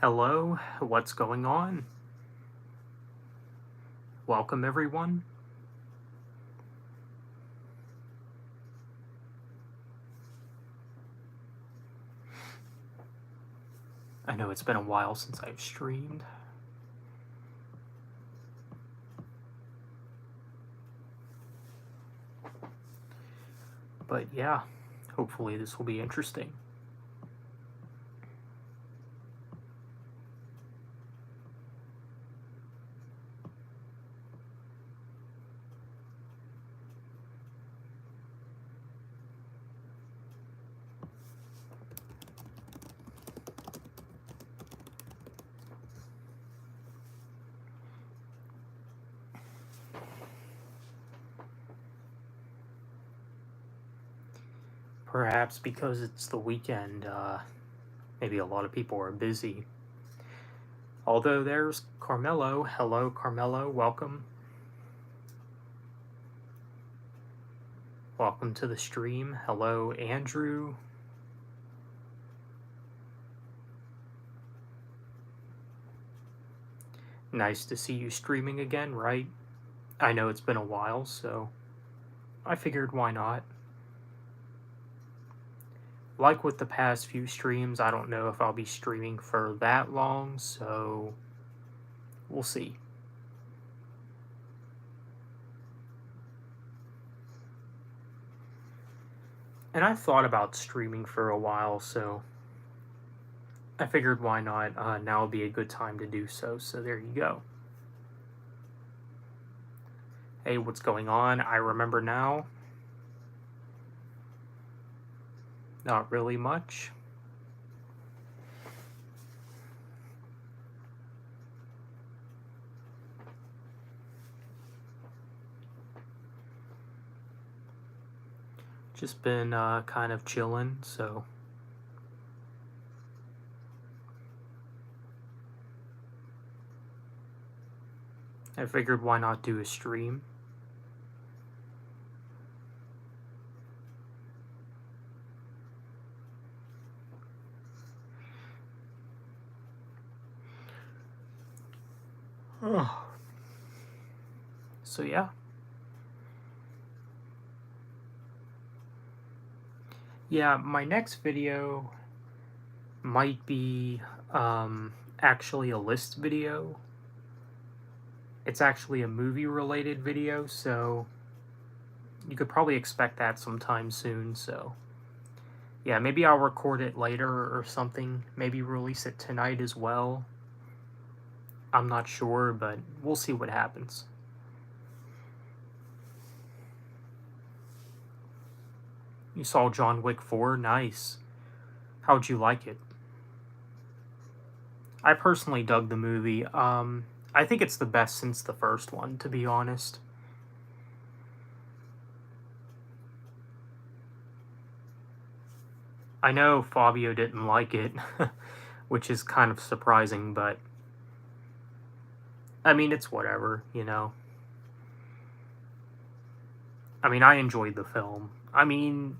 Hello, what's going on? Welcome, everyone. I know it's been a while since I've streamed. But yeah, hopefully this will be interesting. Perhaps because it's the weekend, maybe a lot of people are busy. Although there's Carmelo. Hello, Carmelo. Welcome. Welcome to the stream. Hello, Andrew. Nice to see you streaming again, right? I know it's been a while, so I figured why not. Like with the past few streams, I don't know if I'll be streaming for that long, so we'll see. And I've thought about streaming for a while, so I figured why not, now would be a good time to do so, so there you go. Hey, what's going on? I remember now. Not really much. Just been kind of chilling, so I figured why not do a stream. So yeah. Yeah, my next video might be actually a list video. It's actually a movie related video, so you could probably expect that sometime soon, so yeah, maybe I'll record it later or something, maybe release it tonight as well. I'm not sure, but we'll see what happens. You saw John Wick 4? Nice. How'd you like it? I personally dug the movie. I think it's the best since the first one, to be honest. I know Fabio didn't like it, which is kind of surprising, but I mean, it's whatever, you know. I mean, I enjoyed the film. I mean,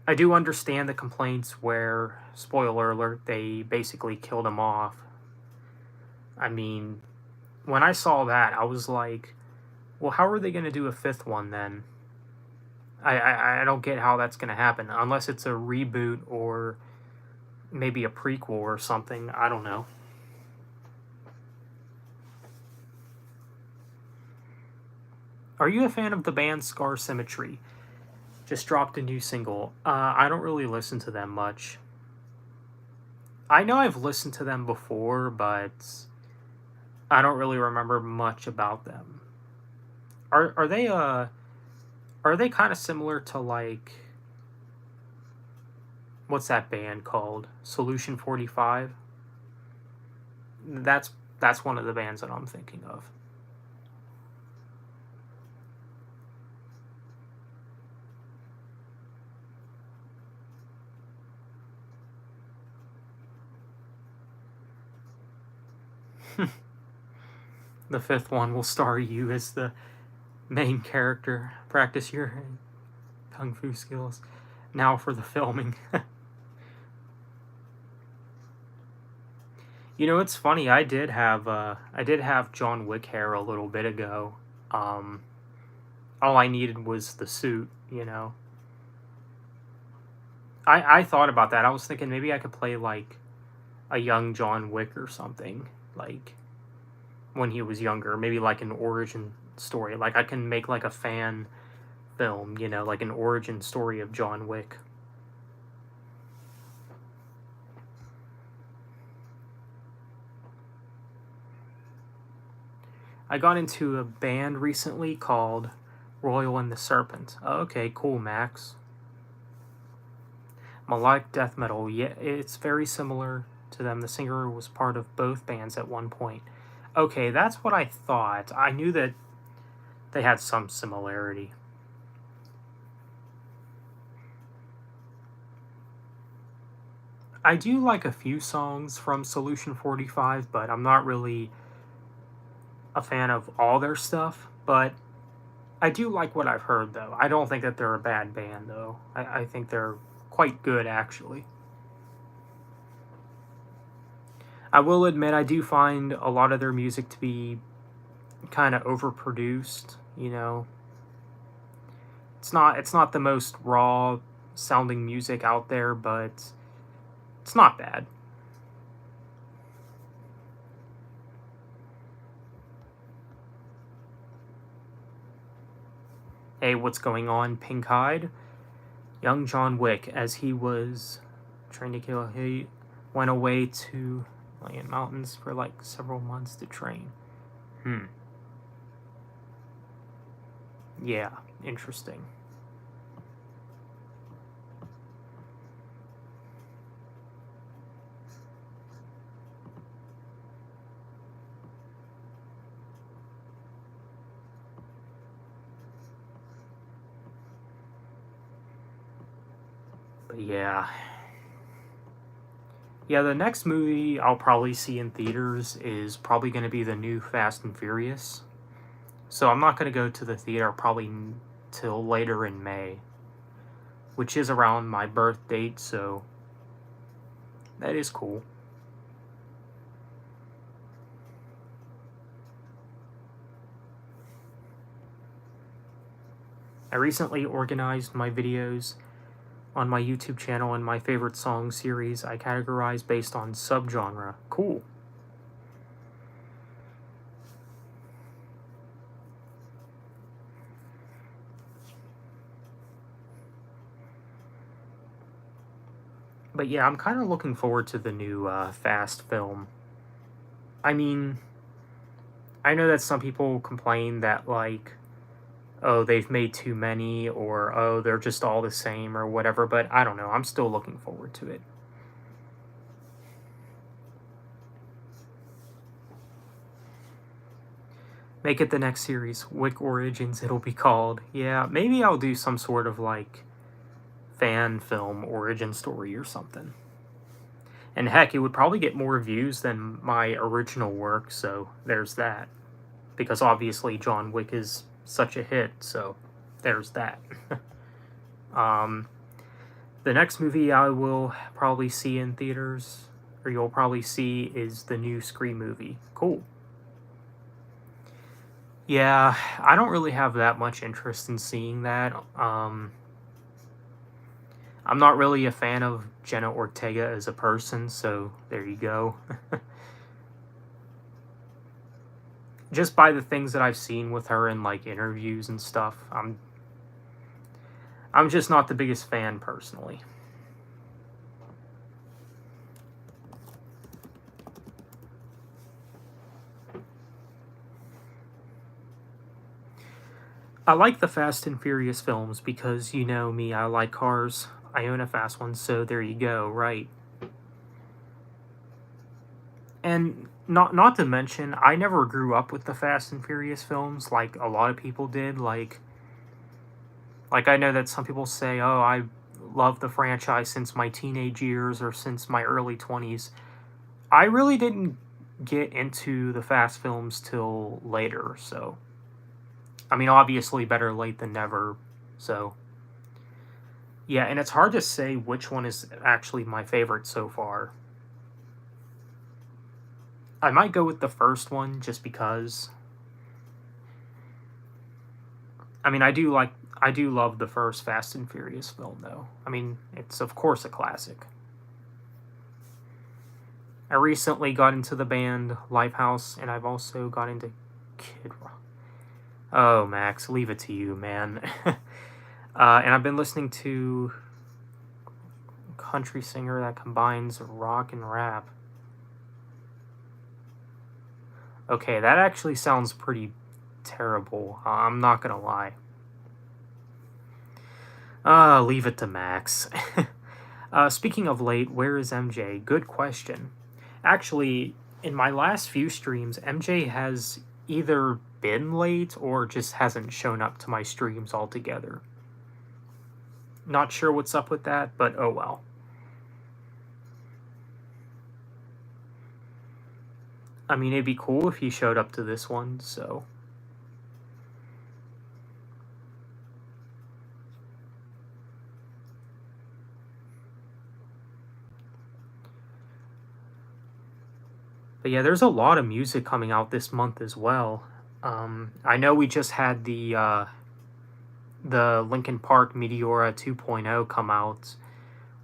I do understand the complaints where, spoiler alert, they basically killed him off. I mean, when I saw that, I was like, well, how are they going to do a fifth one then? I don't get how that's going to happen, unless it's a reboot or maybe a prequel or something. I don't know. Are you a fan of the band Scar Symmetry? Just dropped a new single. I don't really listen to them much. I know I've listened to them before, but I don't really remember much about them. Are they kind of similar to, like, what's that band called? Solution 45? That's one of the bands that I'm thinking of. The fifth one will star you as the main character. Practice your kung fu skills. Now for the filming. You know, it's funny. I did have John Wick hair a little bit ago. Um, all I needed was the suit. You know, I thought about that. I was thinking maybe I could play like a young John Wick or something, like when he was younger. Maybe like an origin story. Like I can make like a fan film. You know, like an origin story of John Wick. I got into a band recently called Royal and the Serpent. Oh, okay, cool, Max. Melodic death metal, yeah, it's very similar to them. The singer was part of both bands at one point. Okay, that's what I thought. I knew that they had some similarity. I do like a few songs from Solution 45, but I'm not really a fan of all their stuff. But I do like what I've heard, though. I don't think that they're a bad band, though. I think they're quite good, actually. I will admit, I do find a lot of their music to be kind of overproduced. You know, it's not the most raw sounding music out there, but it's not bad. Hey, what's going on, Pink Eyed? Young John Wick, as he was trying to kill, he went away to Lion Mountains for like several months to train. Hmm. Yeah, interesting. But yeah. Yeah, the next movie I'll probably see in theaters is probably going to be the new Fast and Furious. So I'm not going to go to the theater probably till later in May, which is around my birth date, so that is cool. I recently organized my videos on my YouTube channel and my favorite song series I categorize based on subgenre. Cool. But yeah, I'm kind of looking forward to the new Fast film. I mean, I know that some people complain that, like, oh, they've made too many, or oh, they're just all the same, or whatever, but I don't know. I'm still looking forward to it. Make it the next series, Wick Origins, it'll be called. Yeah, maybe I'll do some sort of, like, fan film origin story or something. And heck, it would probably get more views than my original work, so there's that. Because obviously John Wick is such a hit, so there's that. um, the next movie I will probably see in theaters, or you'll probably see, is the new Scream movie. Cool. Yeah, I don't really have that much interest in seeing that. I'm not really a fan of Jenna Ortega as a person, so there you go. Just by the things that I've seen with her in like interviews and stuff, I'm just not the biggest fan personally. I like the Fast and Furious films because you know me, I like cars. I own a fast one, so there you go, right? And not to mention, I never grew up with the Fast and Furious films like a lot of people did. Like I know that some people say, "Oh, I love the franchise since my teenage years or since my early 20s." I really didn't get into the Fast films till later, so I mean, obviously better late than never. So, yeah, and it's hard to say which one is actually my favorite so far. I might go with the first one just because. I mean, I do love the first Fast and Furious film, though. I mean, it's of course a classic. I recently got into the band Lifehouse, and I've also got into Kid Rock. Oh, Max, leave it to you, man. And I've been listening to a country singer that combines rock and rap. Okay, that actually sounds pretty terrible. I'm not gonna lie. Leave it to Max. Speaking of late, where is MJ? Good question. Actually, in my last few streams, MJ has either been late or just hasn't shown up to my streams altogether. Not sure what's up with that, but oh well. I mean, it'd be cool if he showed up to this one, so. But yeah, there's a lot of music coming out this month as well. I know we just had the Linkin Park Meteora 2.0 come out,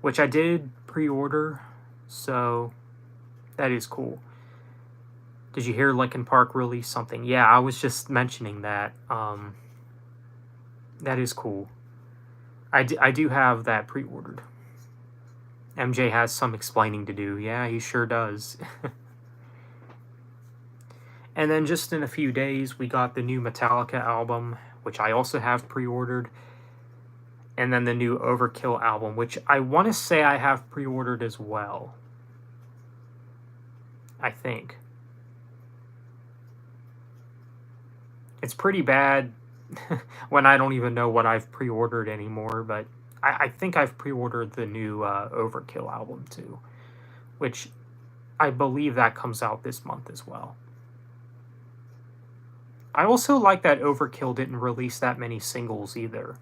which I did pre-order, so that is cool. Did you hear Linkin Park release something? Yeah, I was just mentioning that. That is cool. I do have that pre-ordered. MJ has some explaining to do. Yeah, he sure does. And then just in a few days, we got the new Metallica album, which I also have pre-ordered. And then the new Overkill album, which I want to say I have pre-ordered as well. I think. It's pretty bad when I don't even know what I've pre-ordered anymore, but I think I've pre-ordered the new Overkill album too, which I believe that comes out this month as well. I also like that Overkill didn't release that many singles either,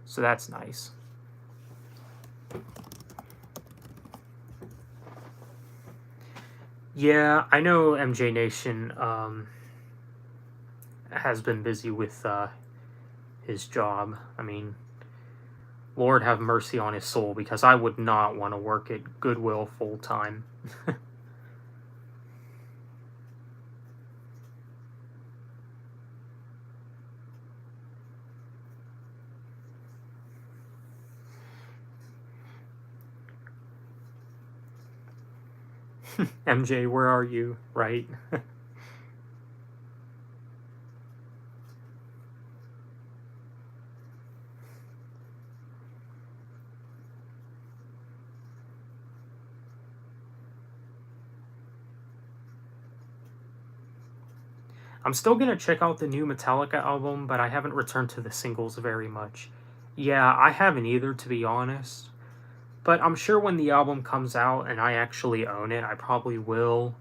so that's nice. Yeah, I know MJ Nation has been busy with his job. I mean, Lord have mercy on his soul, because I would not want to work at Goodwill full time. MJ, where are you? Right? I'm still gonna check out the new Metallica album, but I haven't returned to the singles very much. Yeah, I haven't either, to be honest. But I'm sure when the album comes out and I actually own it, I probably will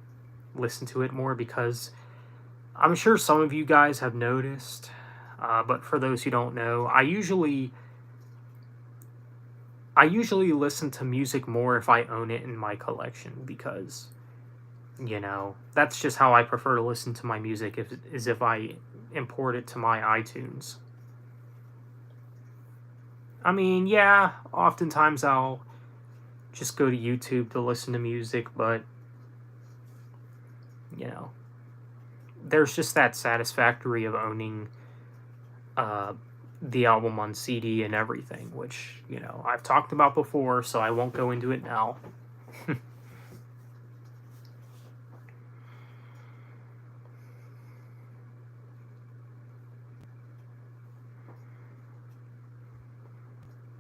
listen to it more, because I'm sure some of you guys have noticed. But for those who don't know, I usually listen to music more if I own it in my collection, because that's just how I prefer to listen to my music, if I import it to my iTunes. I mean, yeah, oftentimes I'll just go to YouTube to listen to music, but there's just that satisfactory of owning the album on CD and everything, which I've talked about before, so I won't go into it now.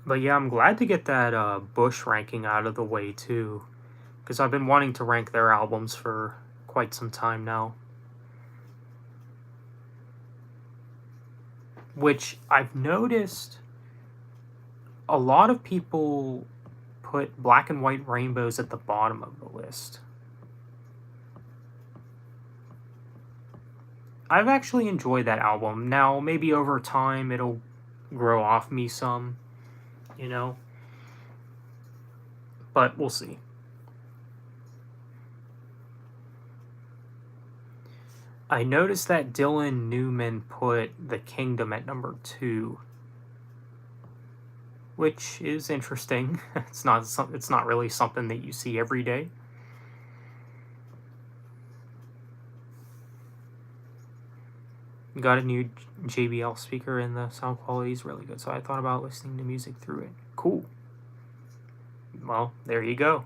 But yeah, I'm glad to get that Bush ranking out of the way too, because I've been wanting to rank their albums for quite some time now. Which I've noticed a lot of people put Black and White Rainbows at the bottom of the list. I've actually enjoyed that album. Now, maybe over time it'll grow off me some, but we'll see. I noticed that Dylan Newman put The Kingdom at number 2, which is interesting. It's not really something that you see every day. Got a new JBL speaker and the sound quality is really good, so I thought about listening to music through it. Cool. Well, there you go.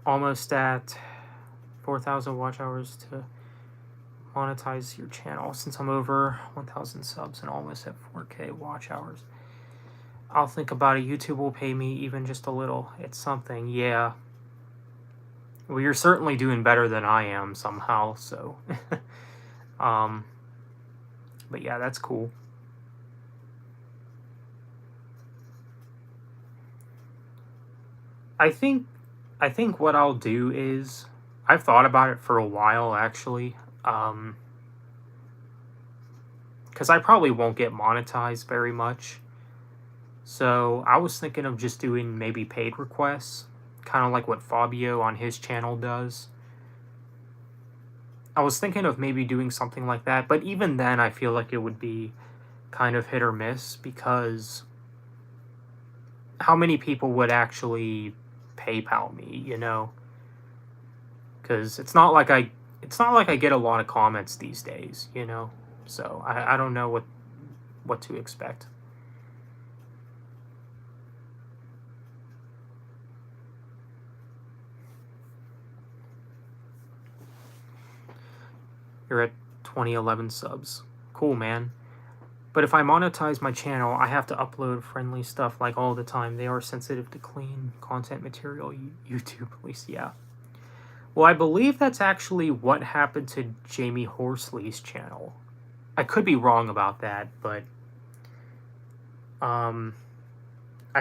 Almost at 4,000 watch hours to monetize your channel. Since I'm over 1,000 subs and almost at 4K watch hours, I'll think about it. YouTube will pay me even just a little. It's something, yeah. Well, you're certainly doing better than I am somehow, so. But yeah, that's cool. I think what I'll do is, I've thought about it for a while actually, because I probably won't get monetized very much. So I was thinking of just doing maybe paid requests, kind of like what Fabio on his channel does. I was thinking of maybe doing something like that, but even then I feel like it would be kind of hit or miss, because how many people would actually PayPal me, you know? Because it's not like I get a lot of comments these days, you know? So I don't know what to expect. You're at 2011 subs. Cool, man. But if I monetize my channel, I have to upload friendly stuff like all the time. They are sensitive to clean content material, YouTube at least, yeah. Well, I believe that's actually what happened to Jamie Horsley's channel. I could be wrong about that, but I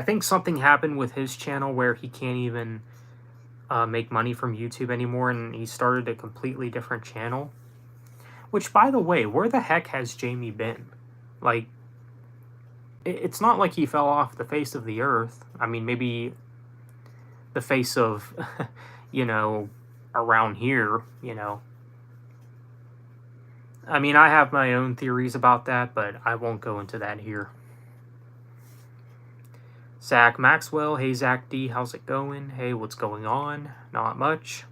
think something happened with his channel where he can't even make money from YouTube anymore, and he started a completely different channel. Which, by the way, where the heck has Jamie been? Like, it's not like he fell off the face of the earth. I mean, maybe the face of, you know, around here, you know. I mean, I have my own theories about that, but I won't go into that here. Zach Maxwell, hey Zach D, how's it going? Hey, what's going on? Not much.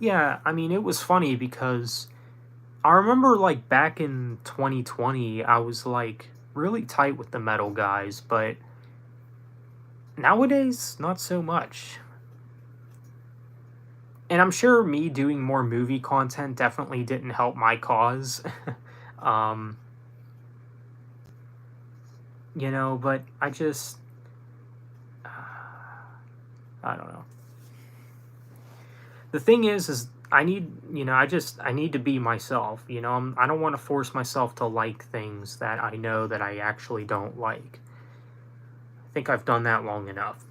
Yeah, I mean, it was funny because I remember, like, back in 2020, I was, like, really tight with the metal guys, but nowadays, not so much. And I'm sure me doing more movie content definitely didn't help my cause. You know, but I just, I don't know. The thing is I need, you know, I need to be myself, you know. I don't want to force myself to like things that I know that I actually don't like. I think I've done that long enough.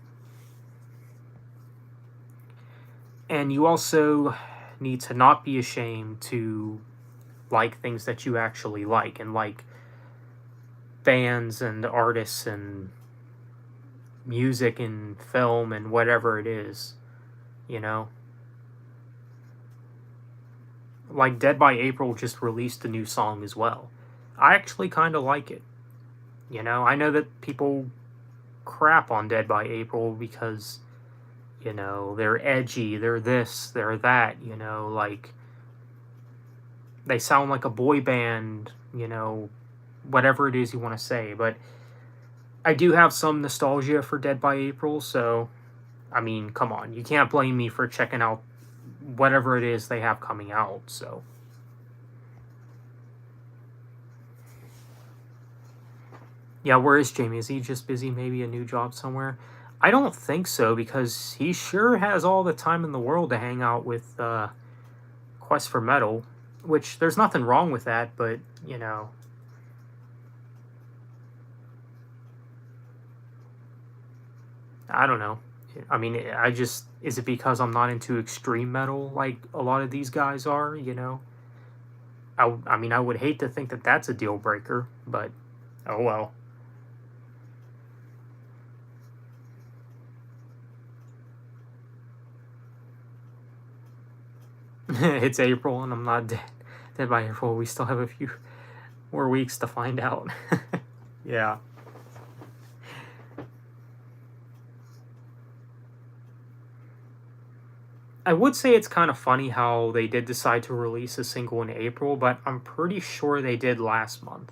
And you also need to not be ashamed to like things that you actually like, and like bands and artists and music and film and whatever it is, you know. Like Dead by April just released a new song as well. I actually kind of like it. You know, I know that people crap on Dead by April because, you know, they're edgy, they're this, they're that, you know, like they sound like a boy band, you know, whatever it is you want to say. But I do have some nostalgia for Dead by April, so I mean, come on, you can't blame me for checking out whatever it is they have coming out, so. Yeah, where is Jamie? Is he just busy, maybe a new job somewhere? I don't think so, because he sure has all the time in the world to hang out with Quest for Metal, which there's nothing wrong with that, but, you know. I don't know. I mean, I just, is it because I'm not into extreme metal like a lot of these guys are, you know? I mean, I would hate to think that that's a deal breaker, but oh well. It's April and I'm not dead by April. We still have a few more weeks to find out. Yeah. I would say it's kind of funny how they did decide to release a single in April, but I'm pretty sure they did last month.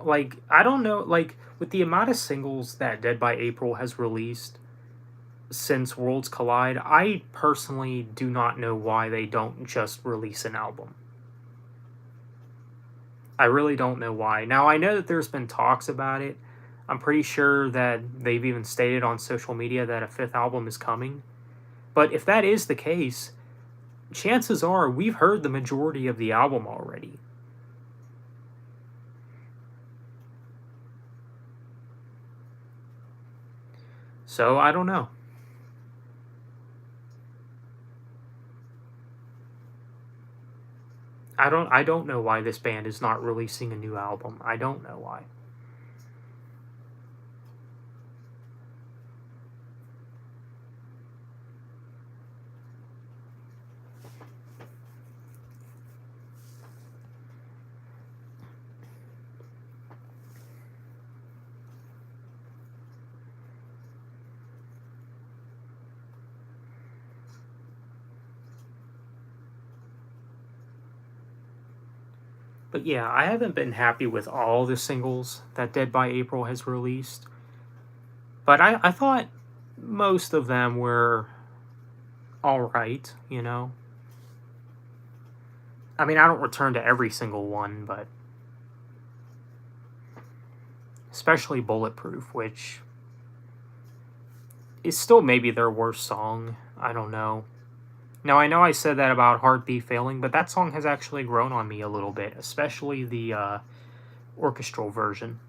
Like, I don't know, like, with the amount of singles that Dead by April has released since Worlds Collide, I personally do not know why they don't just release an album. I really don't know why. Now, I know that there's been talks about it. I'm pretty sure that they've even stated on social media that a fifth album is coming. But if that is the case, chances are we've heard the majority of the album already. So I don't know. I don't know why this band is not releasing a new album. I don't know why. But yeah, I haven't been happy with all the singles that Dead by April has released. But I thought most of them were alright, you know? I mean, I don't return to every single one, but especially Bulletproof, which is still maybe their worst song. I don't know. Now, I know I said that about Heartbeat Failing, but that song has actually grown on me a little bit, especially the orchestral version.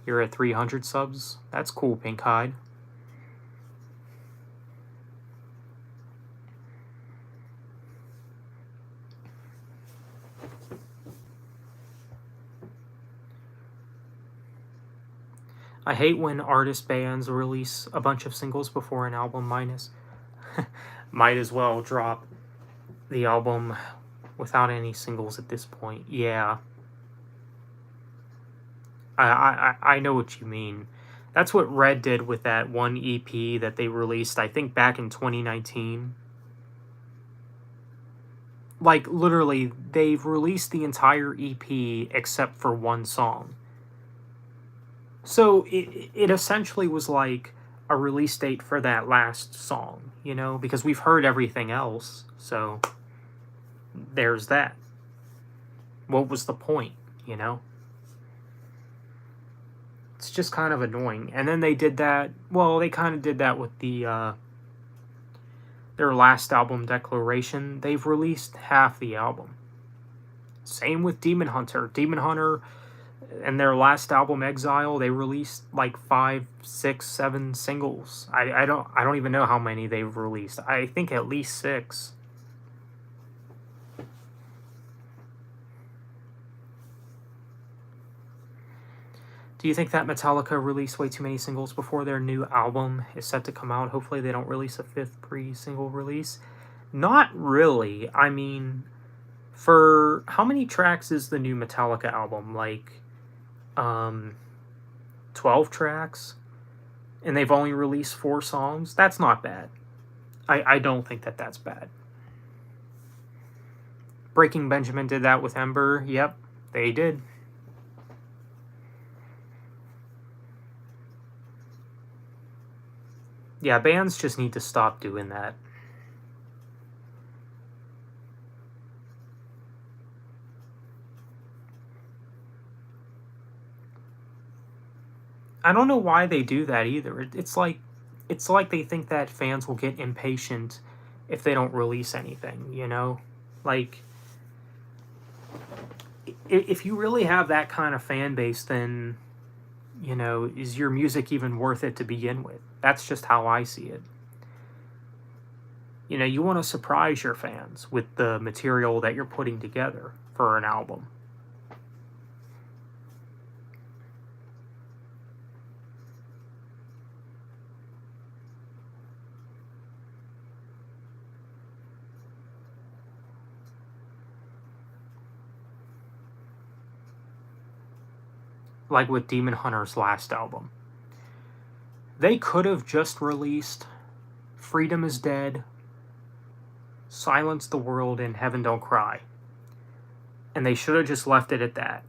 You're at 300 subs? That's cool, Pink Hide. I hate when artist bands release a bunch of singles before an album minus. Might as well drop the album without any singles at this point. Yeah. I know what you mean. That's what Red did with that one EP that they released, I think, back in 2019. Like, literally, they've released the entire EP except for one song. So it essentially was like a release date for that last song, you know, because we've heard everything else. So there's that. What was the point, you know? It's just kind of annoying. And then they did that, well, they kind of did that with their last album, Declaration. They've released half the album. Same with Demon Hunter. Demon Hunter and their last album, Exile, they released like 5, 6, 7 singles. I don't even know how many they've released. I think at least 6. Do you think that Metallica released way too many singles before their new album is set to come out? Hopefully they don't release a 5th pre-single release. Not really. I mean, for how many tracks is the new Metallica album? Like 12 tracks? And they've only released 4 songs? That's not bad. I don't think that that's bad. Breaking Benjamin did that with Ember. Yep, they did. Yeah, bands just need to stop doing that. I don't know why they do that either. It's like it's like they think that fans will get impatient if they don't release anything, you know? Like, if you really have that kind of fan base, then, you know, is your music even worth it to begin with? That's just how I see it. You know, you want to surprise your fans with the material that you're putting together for an album. Like with Demon Hunter's last album. They could have just released Freedom is Dead, Silence the World, and Heaven Don't Cry. And they should have just left it at that.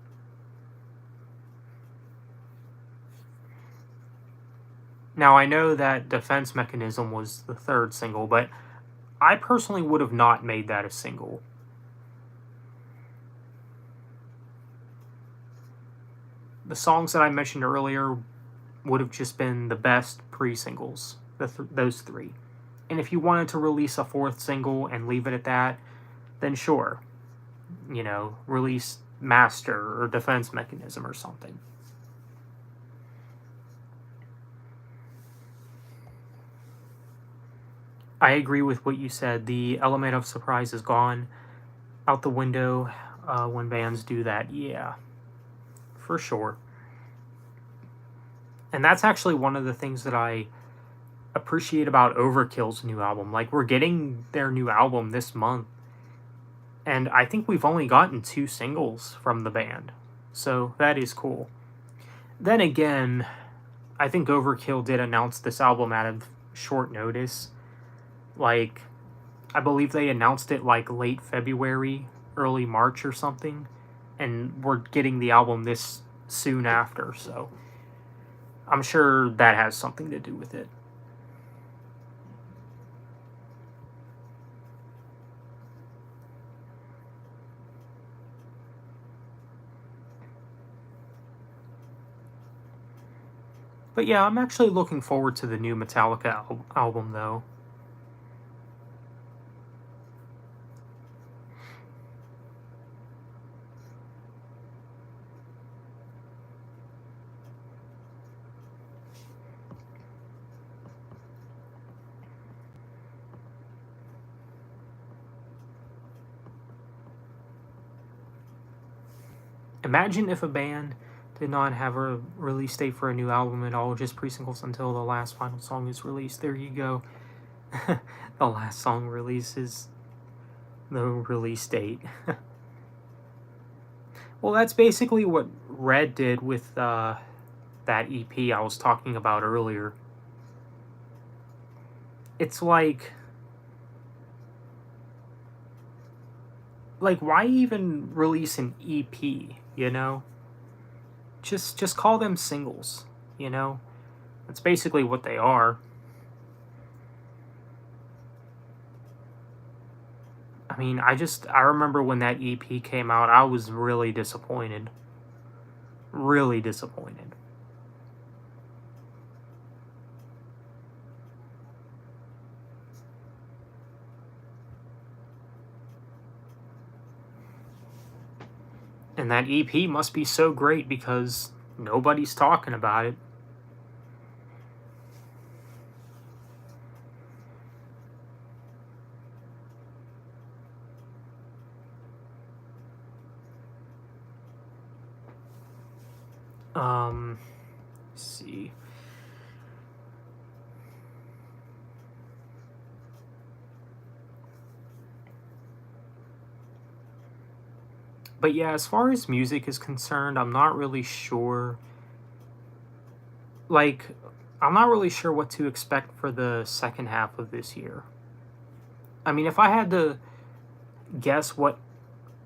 Now, I know that Defense Mechanism was the third single, but I personally would have not made that a single. The songs that I mentioned earlier would have just been the best pre-singles, those three. And if you wanted to release a fourth single and leave it at that, then sure. You know, release Master or Defense Mechanism or something. I agree with what you said. The element of surprise is gone out the window when bands do that. Yeah, for sure. And that's actually one of the things that I appreciate about Overkill's new album. Like, we're getting their new album this month, and I think we've only gotten 2 singles from the band. So that is cool. Then again, I think Overkill did announce this album out of short notice. Like, I believe they announced it like late February, early March or something, and we're getting the album this soon after, so I'm sure that has something to do with it. But yeah, I'm actually looking forward to the new Metallica album, though. Imagine if a band did not have a release date for a new album at all, just pre-singles until the last final song is released. There you go. The last song releases the release date. Well, that's basically what Red did with that EP I was talking about earlier. It's like why even release an EP, you know? Just call them singles, you know? That's basically what they are. I mean, I remember when that EP came out, I was really disappointed. Really disappointed. And that EP must be so great because nobody's talking about it. Let's see. But yeah, as far as music is concerned, I'm not really sure. Like, I'm not really sure what to expect for the second half of this year. I mean, if I had to guess what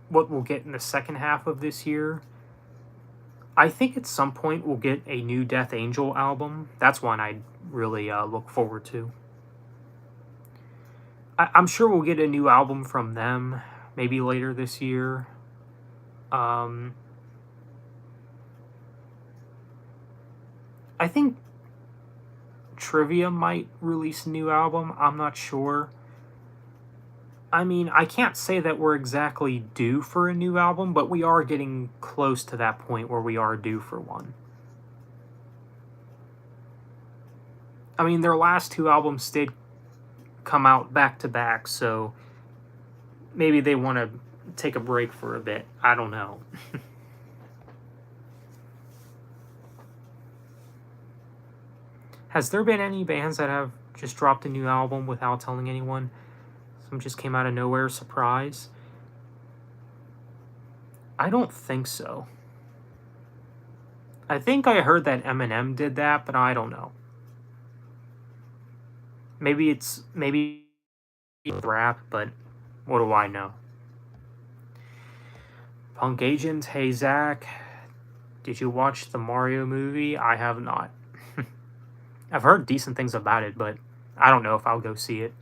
we'll get in the second half of this year, I think at some point we'll get a new Death Angel album. That's one I'd really look forward to. I'm sure we'll get a new album from them maybe later this year. I think Trivia might release a new album. I'm not sure. I mean, I can't say that we're exactly due for a new album, but we are getting close to that point where we are due for one. I mean, their last two albums did come out back to back, so maybe they want to take a break for a bit. I don't know. Has there been any bands that have just dropped a new album without telling anyone? Some just came out of nowhere, surprise? I don't think so. I think I heard that Eminem did that, but I don't know. Maybe rap, but what do I know? Punk Agent, hey Zach, did you watch the Mario movie? I have not. I've heard decent things about it, but I don't know if I'll go see it.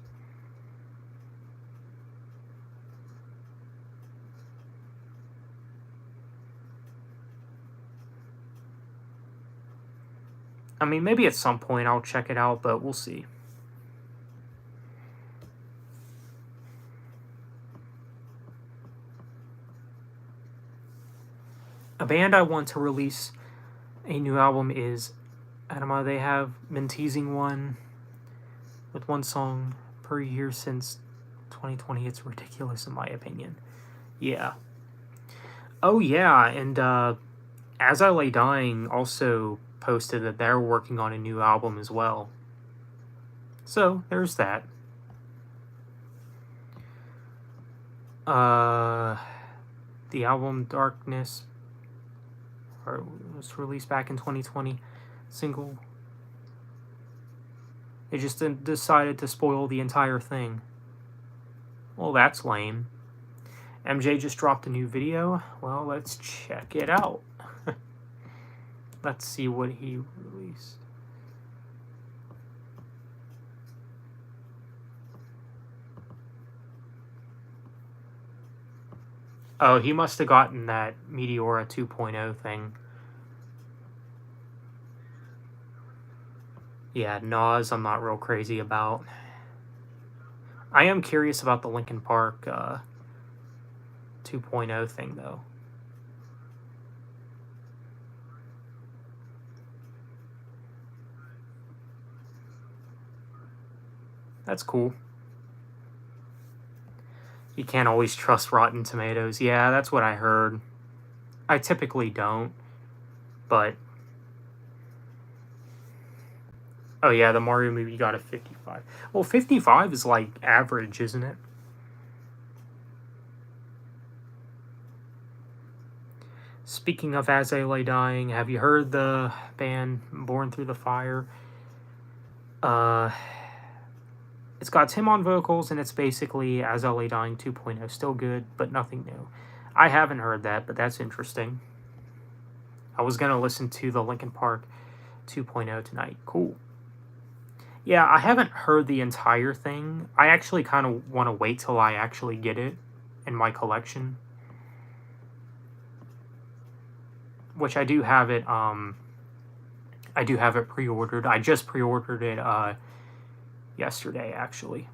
I mean, maybe at some point I'll check it out, but we'll see. A band I want to release a new album is Anima. They have been teasing one with one song per year since 2020. It's ridiculous in my opinion. Yeah. Oh yeah, and As I Lay Dying also posted that they're working on a new album as well. So there's that. The album Darkness was released back in 2020. Single. They just decided to spoil the entire thing. Well, that's lame. MJ just dropped a new video. Well, let's check it out. Let's see what he released. Oh, he must have gotten that Meteora 2.0 thing. Yeah, Nas, I'm not real crazy about. I am curious about the Linkin Park 2.0 thing, though. That's cool. You can't always trust Rotten Tomatoes. Yeah, that's what I heard. I typically don't, but... Oh yeah, the Mario movie got a 55. Well, 55 is like average, isn't it? Speaking of As I Lay Dying, have you heard the band Born Through the Fire? It's got Tim on vocals, and it's basically As I Lay Dying 2.0. Still good, but nothing new. I haven't heard that, but that's interesting. I was going to listen to the Linkin Park 2.0 tonight. Cool. Yeah, I haven't heard the entire thing. I actually kind of want to wait till I actually get it in my collection. Which I do have it, I do have it pre-ordered. I just pre-ordered it, yesterday, actually.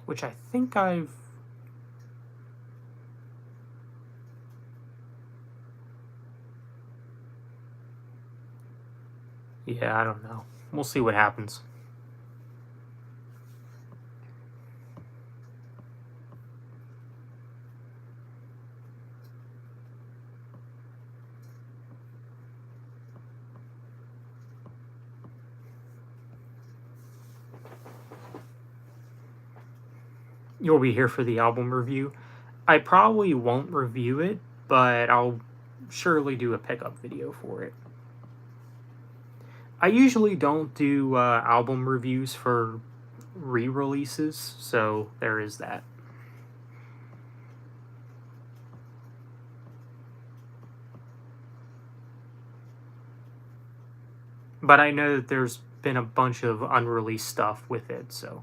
Which I think I've... Yeah, I don't know. We'll see what happens. You'll be here for the album review. I probably won't review it, but I'll surely do a pickup video for it. I usually don't do album reviews for re-releases, so there is that. But I know that there's been a bunch of unreleased stuff with it, so.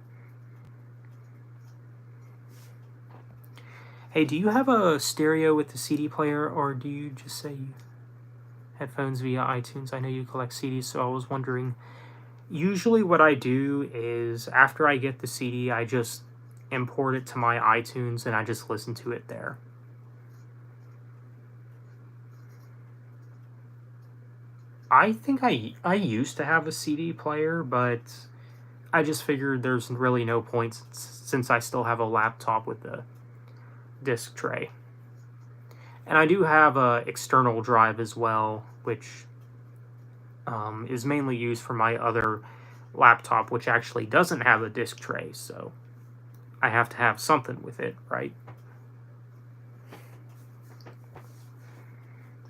Hey, do you have a stereo with the CD player, or do you just say headphones via iTunes? I know you collect CDs, so I was wondering. Usually what I do is after I get the CD, I just import it to my iTunes and I just listen to it there. I think I used to have a CD player, but I just figured there's really no point since I still have a laptop with the disc tray. And I do have a external drive as well, which is mainly used for my other laptop, which actually doesn't have a disc tray, so I have to have something with it, right?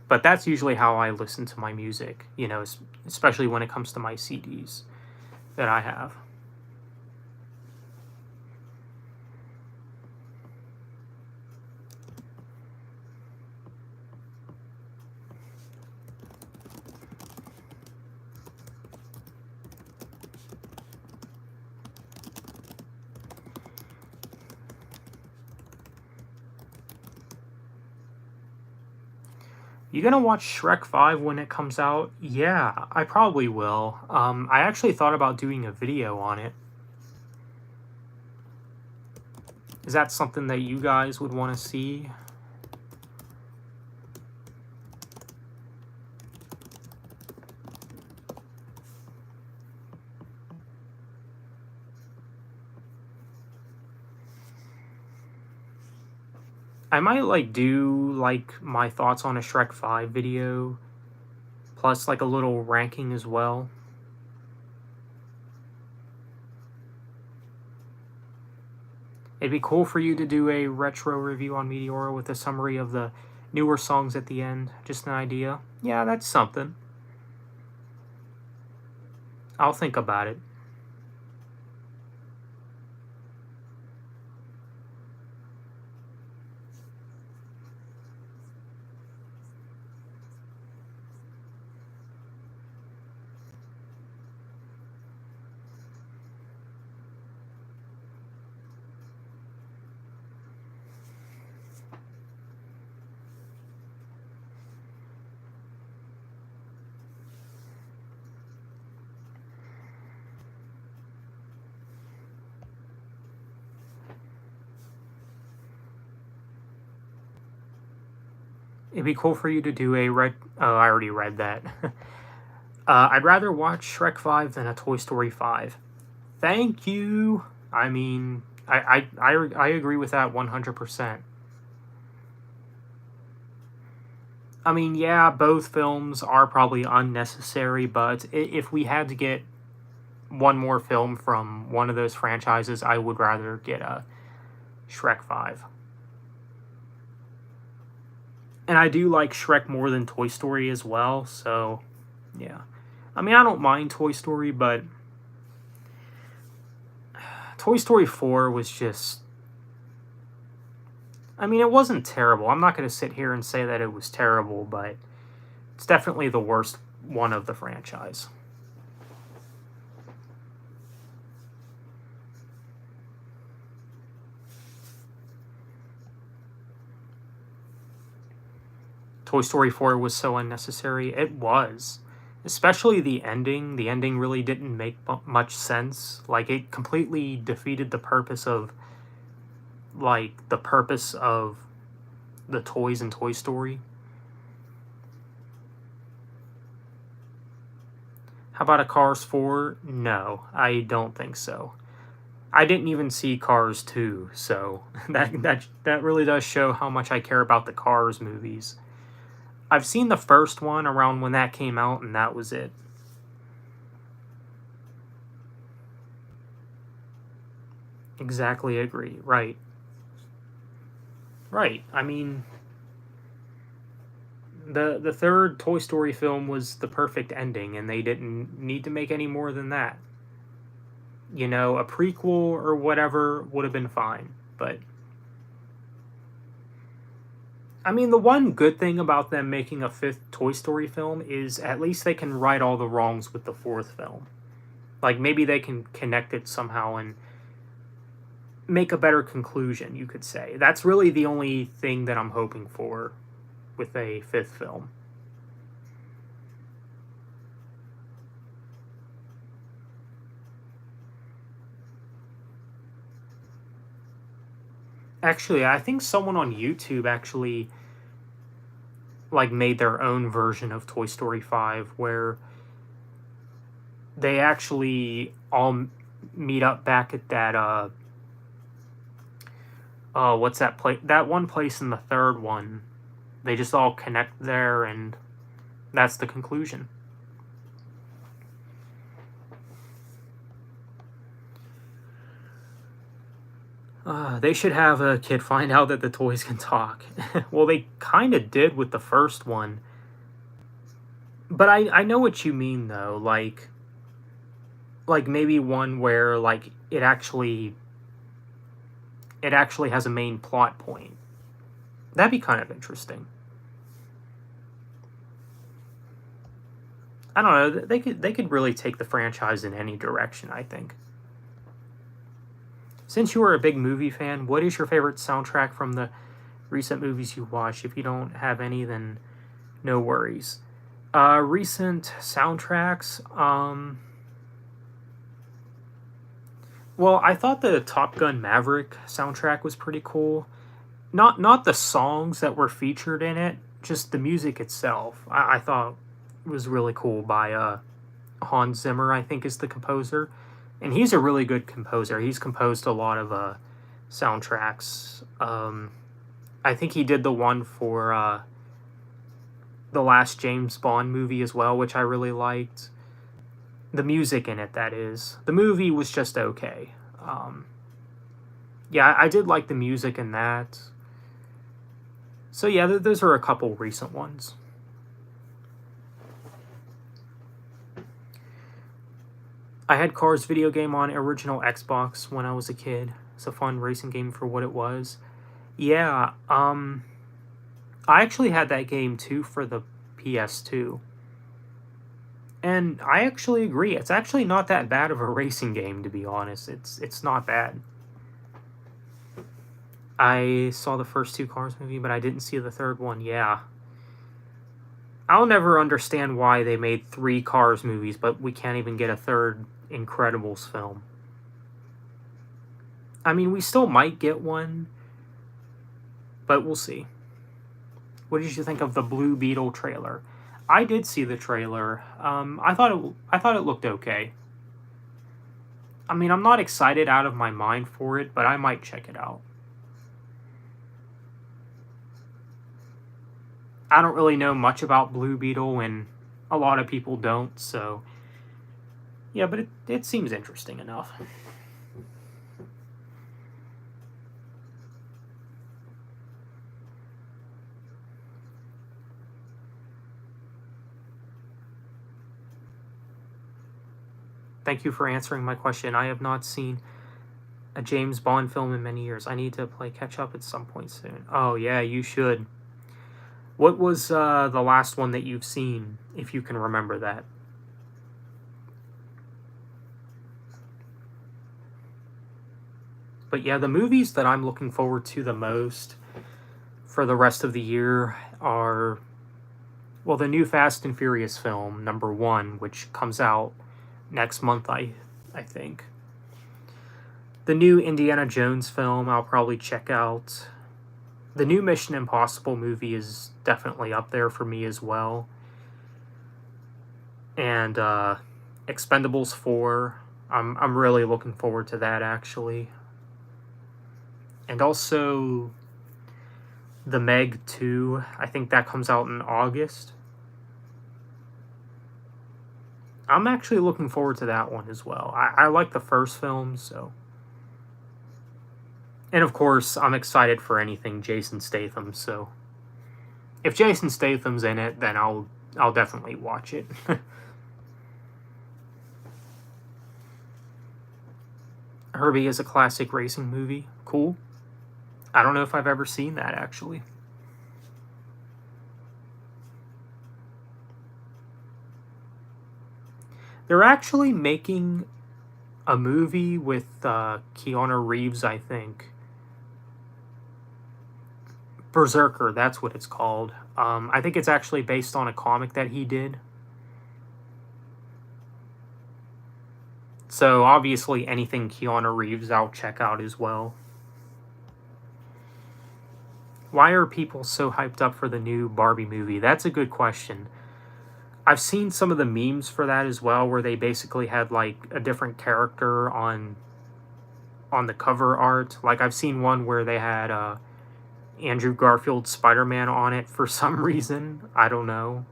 But that's usually how I listen to my music, you know, especially when it comes to my CDs that I have. You gonna watch Shrek 5 when it comes out? Yeah, I probably will. I actually thought about doing a video on it. Is that something that you guys would want to see? I might like do like my thoughts on a Shrek 5 video, plus like a little ranking as well. It'd be cool for you to do a retro review on Meteora with a summary of the newer songs at the end. Just an idea. Yeah, that's something. I'll think about it. It'd be cool for you to do a Oh, I already read that. I'd rather watch Shrek 5 than a Toy Story 5. Thank you. I mean, I agree with that 100%. I mean, yeah, both films are probably unnecessary, but if we had to get one more film from one of those franchises, I would rather get a Shrek 5. And I do like Shrek more than Toy Story as well, so yeah. I mean, I don't mind Toy Story, but Toy Story 4 was just... I mean, it wasn't terrible. I'm not going to sit here and say that it was terrible, but it's definitely the worst one of the franchise. Toy Story 4 was so unnecessary. It was. Especially the ending. The ending really didn't make much sense. Like, it completely defeated the purpose of... Like, the purpose of the toys in Toy Story. How about a Cars 4? No, I don't think so. I didn't even see Cars 2, so that really does show how much I care about the Cars movies. I've seen the first one around when that came out, and that was it. Exactly agree. Right. Right. I mean, the third Toy Story film was the perfect ending, and they didn't need to make any more than that. You know, a prequel or whatever would have been fine, but... I mean, the one good thing about them making a fifth Toy Story film is at least they can right all the wrongs with the fourth film. Like, maybe they can connect it somehow and make a better conclusion, you could say. That's really the only thing that I'm hoping for with a fifth film. Actually, I think someone on YouTube actually like made their own version of Toy Story 5 where they actually all meet up back at that what's that place, that one place in the third one. They just all connect there, and that's the conclusion. They should have a kid find out that the toys can talk. Well, they kind of did with the first one. But I know what you mean, though. Like maybe one where, like, it actually has a main plot point. That'd be kind of interesting. I don't know. They could really take the franchise in any direction, I think. Since you are a big movie fan, what is your favorite soundtrack from the recent movies you watched? If you don't have any, then no worries. Recent soundtracks. Well, I thought the Top Gun Maverick soundtrack was pretty cool. Not the songs that were featured in it, just the music itself. I thought it was really cool by Hans Zimmer, I think is the composer. And he's a really good composer. He's composed a lot of soundtracks. I think he did the one for the last James Bond movie as well, which I really liked. The music in it, that is. The movie was just okay. Yeah, I did like the music in that. So yeah, those are a couple recent ones. I had Cars video game on original Xbox when I was a kid. It's a fun racing game for what it was. Yeah, I actually had that game too for the PS2. And I actually agree. It's actually not that bad of a racing game, to be honest. It's not bad. I saw the first two Cars movie, but I didn't see the third one. Yeah. I'll never understand why they made three Cars movies, but we can't even get a third Incredibles film. I mean, we still might get one, but we'll see. What did you think of the Blue Beetle trailer? I did see the trailer. I thought it looked okay. I mean, I'm not excited out of my mind for it, but I might check it out. I don't really know much about Blue Beetle, and a lot of people don't, so yeah, but it seems interesting enough. Thank you for answering my question. I have not seen a James Bond film in many years. I need to play catch up at some point soon. Oh yeah, you should. What was the last one that you've seen, if you can remember that? But yeah, the movies that I'm looking forward to the most for the rest of the year are, well, the new Fast and Furious film, number 1, which comes out next month, I think. The new Indiana Jones film, I'll probably check out. The new Mission Impossible movie is definitely up there for me as well. And Expendables 4, I'm really looking forward to that, actually. And also the Meg 2, I think that comes out in August. I'm actually looking forward to that one as well. I like the first film, so. And of course, I'm excited for anything Jason Statham, so. If Jason Statham's in it, then I'll definitely watch it. Herbie is a classic racing movie. Cool. I don't know if I've ever seen that, actually. They're actually making a movie with Keanu Reeves, I think. Berserker, that's what it's called. I think it's actually based on a comic that he did. So obviously anything Keanu Reeves I'll check out as well. Why are people so hyped up for the new Barbie movie? That's a good question. I've seen some of the memes for that as well, where they basically had like a different character on the cover art. Like I've seen one where they had Andrew Garfield's Spider-Man on it for some reason. I don't know.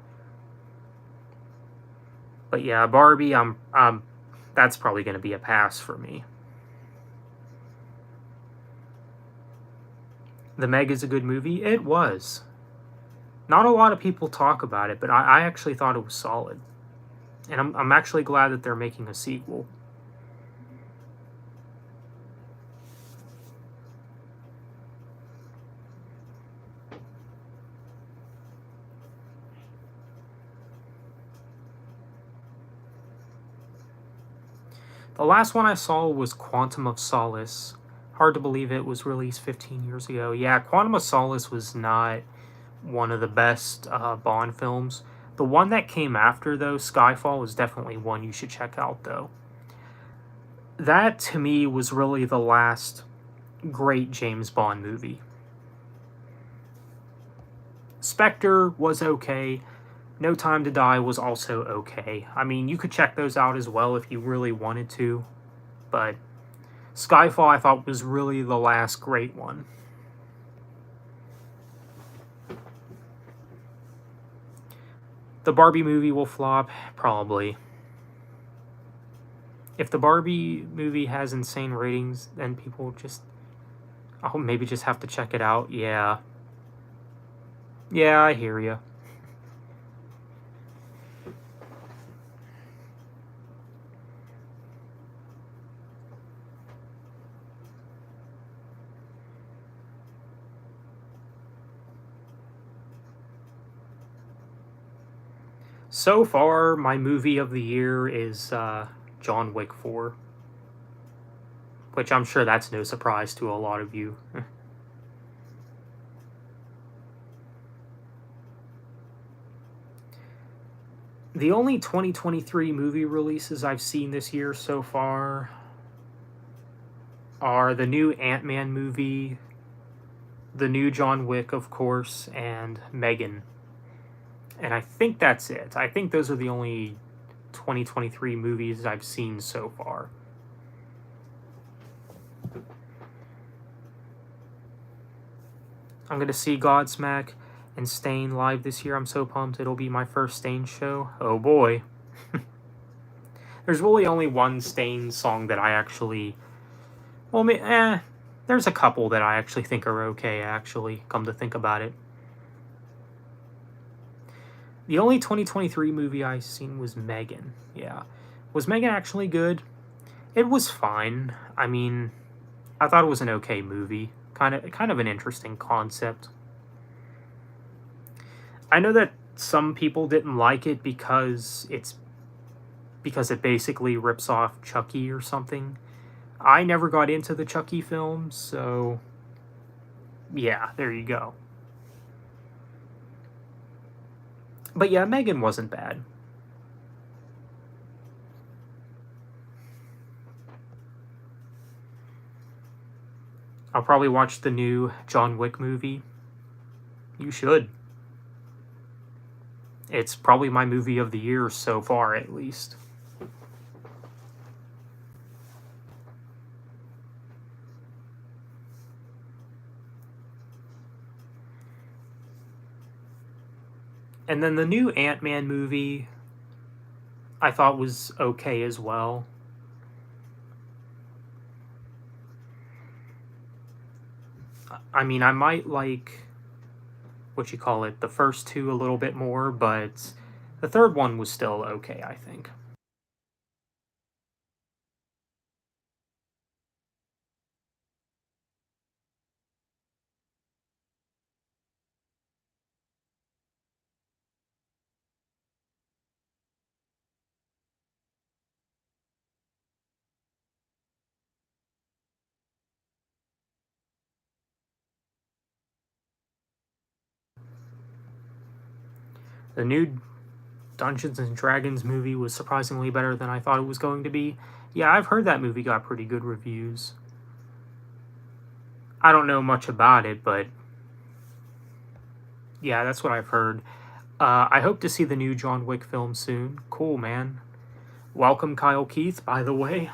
But yeah, Barbie, that's probably going to be a pass for me. The Meg is a good movie. It was. Not a lot of people talk about it, but I actually thought it was solid. And I'm actually glad that they're making a sequel. The last one I saw was Quantum of Solace. Hard to believe it was released 15 years ago. Yeah, Quantum of Solace was not one of the best Bond films. The one that came after, though, Skyfall, is definitely one you should check out, though. That, to me, was really the last great James Bond movie. Spectre was okay. No Time to Die was also okay. I mean, you could check those out as well if you really wanted to. But Skyfall, I thought, was really the last great one. The Barbie movie will flop? Probably. If the Barbie movie has insane ratings, then people just... I'll maybe just have to check it out. Yeah. Yeah, I hear you. So far, my movie of the year is John Wick 4. Which I'm sure that's no surprise to a lot of you. The only 2023 movie releases I've seen this year so far are the new Ant-Man movie, the new John Wick, of course, and Megan. And I think that's it. I think those are the only 2023 movies I've seen so far. I'm going to see Godsmack and Stain live this year. I'm so pumped. It'll be my first Stain show. Oh boy. There's really only one Stain song that I actually... Well, there's a couple that I actually think are okay, actually, come to think about it. The only 2023 movie I've seen was Megan. Yeah. Was Megan actually good? It was fine. I mean, I thought it was an okay movie. Kind of an interesting concept. I know that some people didn't like it because it basically rips off Chucky or something. I never got into the Chucky films, so yeah, there you go. But yeah, Megan wasn't bad. I'll probably watch the new John Wick movie. You should. It's probably my movie of the year so far, at least. And then the new Ant-Man movie, I thought was okay as well. I mean, I might like, the first two a little bit more, but the third one was still okay, I think. The new Dungeons and Dragons movie was surprisingly better than I thought it was going to be. Yeah, I've heard that movie got pretty good reviews. I don't know much about it, but yeah, that's what I've heard. I hope to see the new John Wick film soon. Cool, man. Welcome, Kyle Keith, by the way.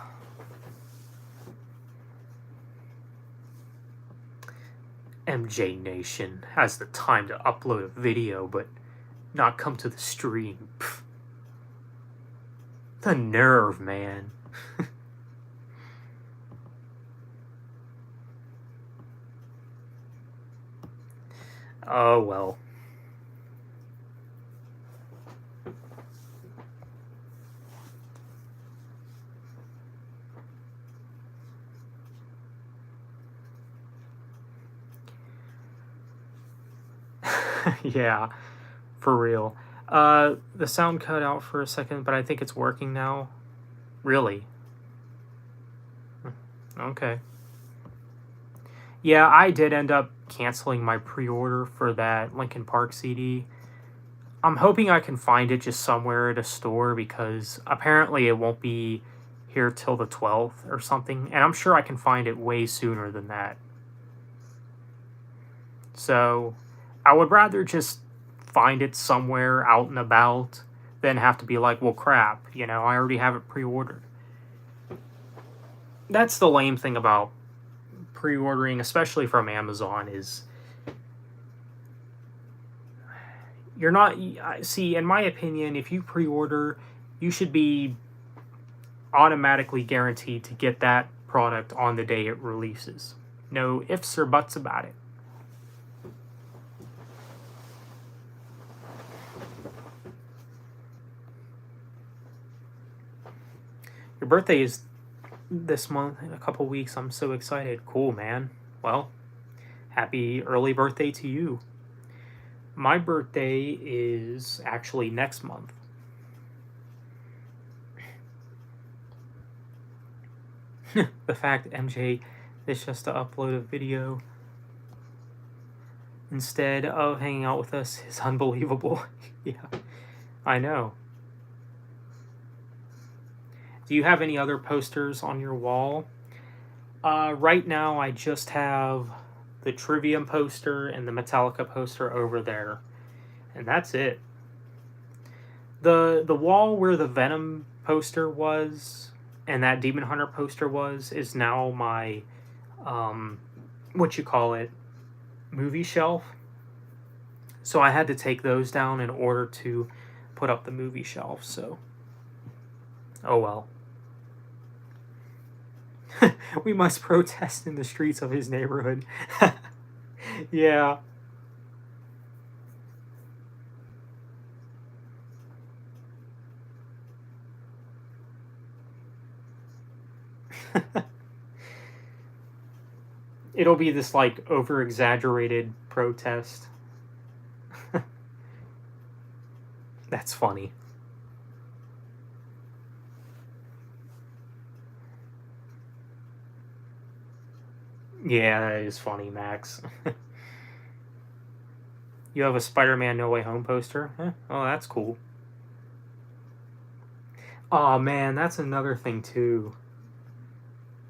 MJ Nation has the time to upload a video, but not come to the stream. Pfft. The nerve, man. Oh, well. Yeah, for real. The sound cut out for a second, but I think it's working now. Really? Okay. Yeah, I did end up canceling my pre-order for that Linkin Park CD. I'm hoping I can find it just somewhere at a store because apparently it won't be here till the 12th or something, and I'm sure I can find it way sooner than that. So, I would rather just find it somewhere out and about than have to be like, well, crap, I already have it pre-ordered. That's the lame thing about pre-ordering, especially from Amazon, is you're not, see, in my opinion, if you pre-order, you should be automatically guaranteed to get that product on the day it releases. No ifs or buts about it. Your birthday is this month, in a couple weeks. I'm so excited. Cool, man. Well, happy early birthday to you. My birthday is actually next month. The fact MJ is just to upload a video instead of hanging out with us is unbelievable. Yeah, I know. Do you have any other posters on your wall? Right now, I just have the Trivium poster and the Metallica poster over there, and that's it. The wall where the Venom poster was and that Demon Hunter poster was is now my what you call it, movie shelf. So I had to take those down in order to put up the movie shelf. So, oh well. We must protest in the streets of his neighborhood. Yeah. It'll be this like over exaggerated protest. That's funny. Yeah, that is funny, Max. You have a Spider-Man No Way Home poster? Oh, that's cool. Oh man, that's another thing too.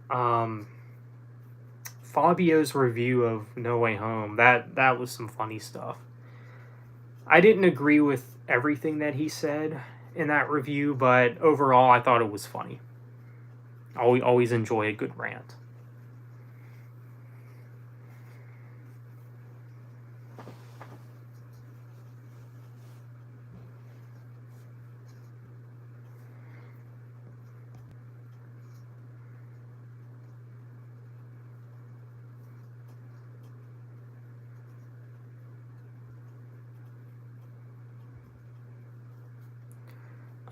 Um, Fabio's review of No Way Home, that was some funny stuff. I didn't agree with everything that he said in that review, but overall I thought it was funny. Always enjoy a good rant.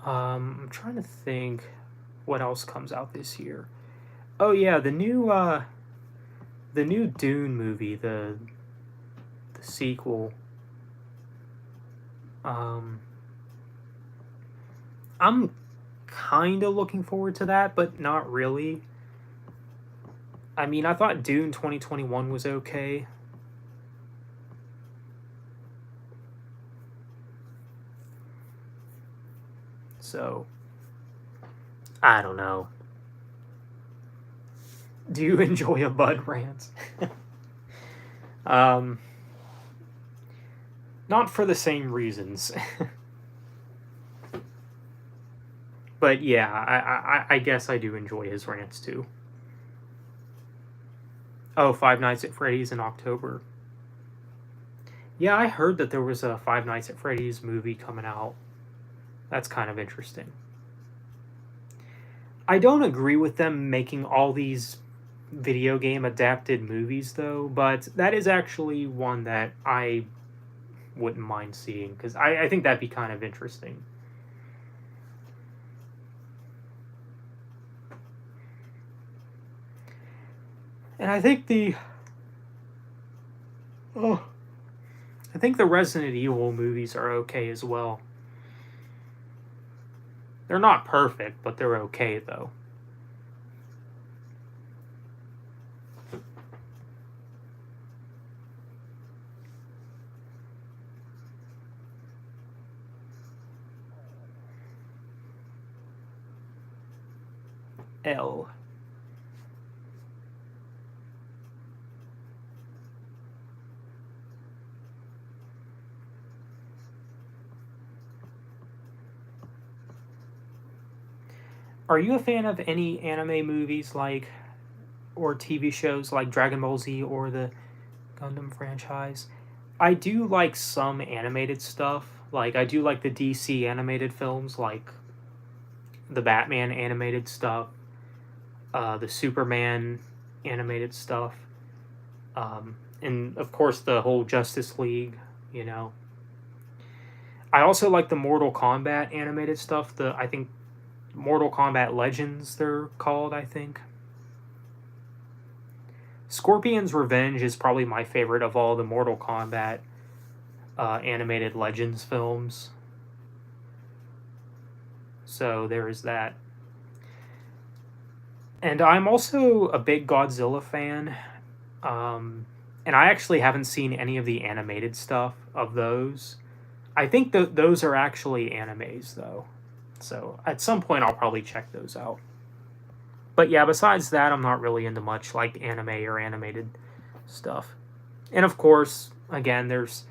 I'm trying to think what else comes out this year. Oh yeah, the new Dune movie, the sequel. Um, I'm kind of looking forward to that, but not really. I mean, I thought Dune 2021 was okay. So, I don't know. Do you enjoy a Bud rant? Not for the same reasons. But yeah, I guess I do enjoy his rants too. Oh, Five Nights at Freddy's in October. Yeah, I heard that there was a Five Nights at Freddy's movie coming out. That's kind of interesting. I don't agree with them making all these video game adapted movies though, but that is actually one that I wouldn't mind seeing because I think that'd be kind of interesting. And I think the Resident Evil movies are okay as well. They're not perfect, but they're okay though. L. Are you a fan of any anime movies or TV shows like Dragon Ball Z or the Gundam franchise? I do like some animated stuff. Like, I do like the DC animated films, like the Batman animated stuff, the Superman animated stuff, and of course the whole Justice League, you know. I also like the Mortal Kombat animated stuff. I think Mortal Kombat Legends, they're called, I think. Scorpion's Revenge is probably my favorite of all the Mortal Kombat animated Legends films. So there is that. And I'm also a big Godzilla fan. And I actually haven't seen any of the animated stuff of those. I think those are actually animes, though. So at some point, I'll probably check those out. But yeah, besides that, I'm not really into much like anime or animated stuff. And of course, again, there's,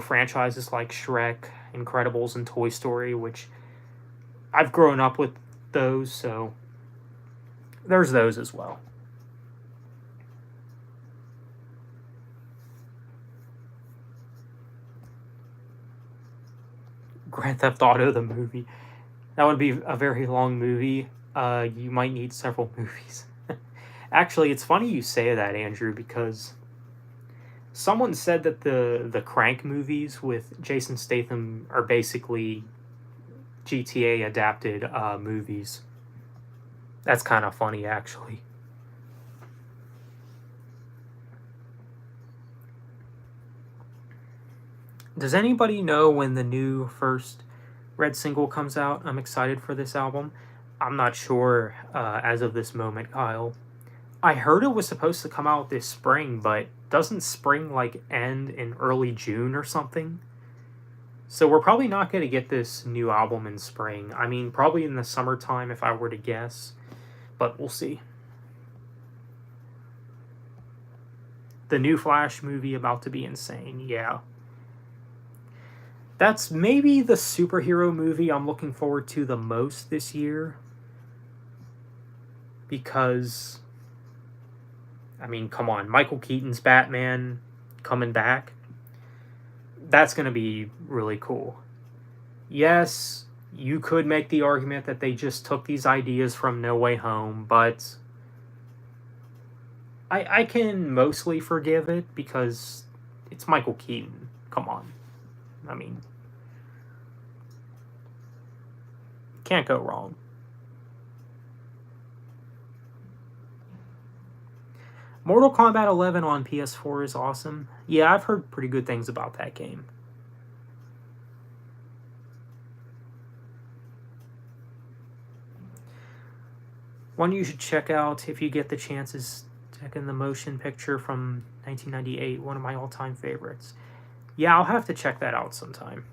franchises like Shrek, Incredibles, and Toy Story, which I've grown up with those, so there's those as well. Grand Theft Auto, the movie. That would be a very long movie. You might need several movies. Actually, it's funny you say that, Andrew, because someone said that the Crank movies with Jason Statham are basically GTA adapted movies. That's kind of funny, actually. Does anybody know when the new first Red single comes out? I'm excited for this album. I'm not sure as of this moment, Kyle. I heard it was supposed to come out this spring, but doesn't spring end in early June or something? So we're probably not going to get this new album in spring. I mean, probably in the summertime if I were to guess, but we'll see. The new Flash movie about to be insane, yeah. That's maybe the superhero movie I'm looking forward to the most this year. Because, I mean, come on, Michael Keaton's Batman coming back. That's going to be really cool. Yes, you could make the argument that they just took these ideas from No Way Home, but I can mostly forgive it because it's Michael Keaton. Come on. I mean, can't go wrong. Mortal Kombat 11 on PS4 is awesome. Yeah, I've heard pretty good things about that game. One you should check out if you get the chance is Tekken the Motion Picture from 1998, one of my all-time favorites. Yeah, I'll have to check that out sometime.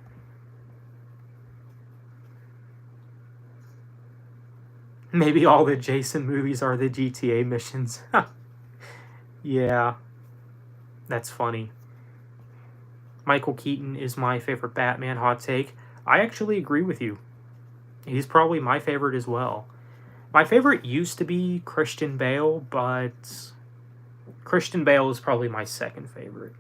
Maybe all the Jason movies are the GTA missions. Yeah, that's funny. Michael Keaton is my favorite Batman. Hot take. I actually agree with you. He's probably my favorite as well. My favorite used to be Christian Bale, but Christian Bale is probably my second favorite.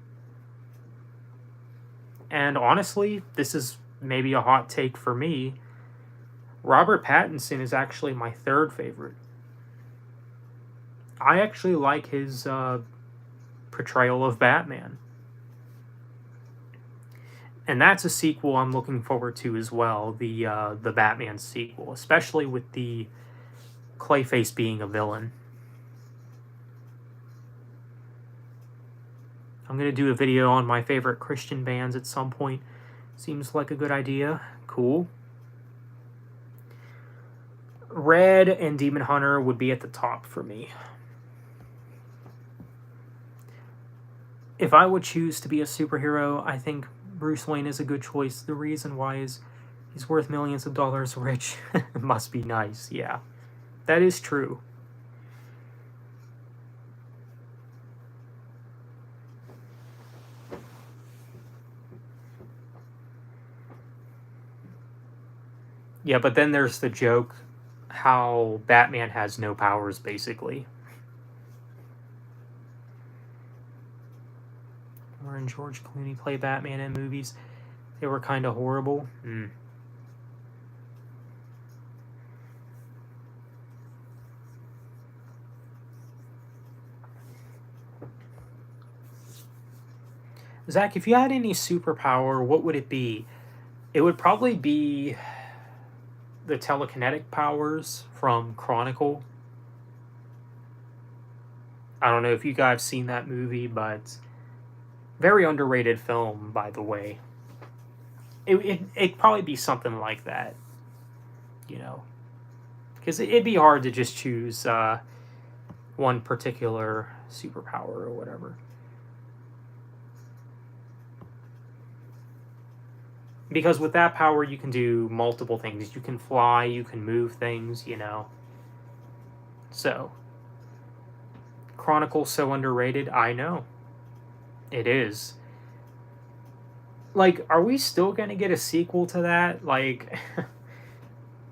And honestly, this is maybe a hot take for me. Robert Pattinson is actually my third favorite. I actually like his portrayal of Batman. And that's a sequel I'm looking forward to as well, the Batman sequel, especially with the Clayface being a villain. I'm going to do a video on my favorite Christian bands at some point. Seems like a good idea. Cool. Red and Demon Hunter would be at the top for me. If I would choose to be a superhero, I think Bruce Wayne is a good choice. The reason why is he's worth millions of dollars rich. Must be nice, yeah. That is true. Yeah, but then there's the joke how Batman has no powers, basically. When George Clooney played Batman in movies, they were kind of horrible. Zach, if you had any superpower, what would it be? It would probably be the telekinetic powers from Chronicle. I don't know if you guys seen that movie, but very underrated film, by the way. It'd probably be something like that, you know, because it'd be hard to just choose one particular superpower or whatever. Because with that power, you can do multiple things. You can fly, you can move things, you know. So, Chronicle's so underrated, I know. It is. Like, are we still gonna get a sequel to that? Like,